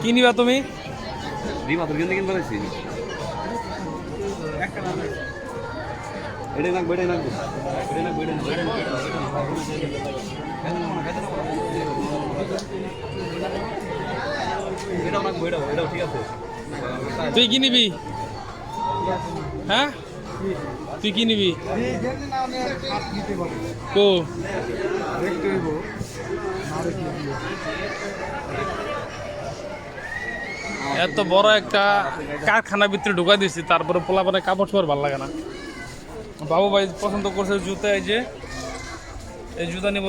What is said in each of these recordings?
কি নিবা তুমি? তুই কি নিবি? হ্যাঁ তুই কি নিবি? কো এত বড় একটা কারখানার ভিতরে ঢুকা দিচ্ছি, তারপরে পোলাপানে কাপড় চোপড় ভালো লাগে না। বাবু ভাই পছন্দ করছে জুতা, এই যে এই জুতা নিব।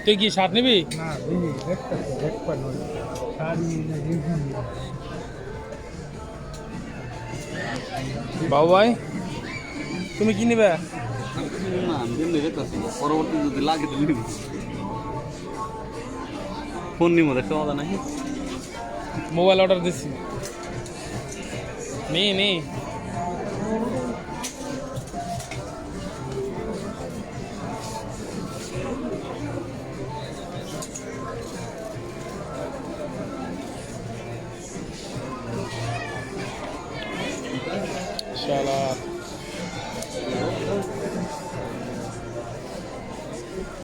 তুই কি শার্ট নিবি? বাবু ভাই তুমি কি নিবে? পরবর্তী যদি লাগে ফোন নিব, দেখতে পাওয়া নাই। মোবাইল অর্ডার দিছি, নি শালা।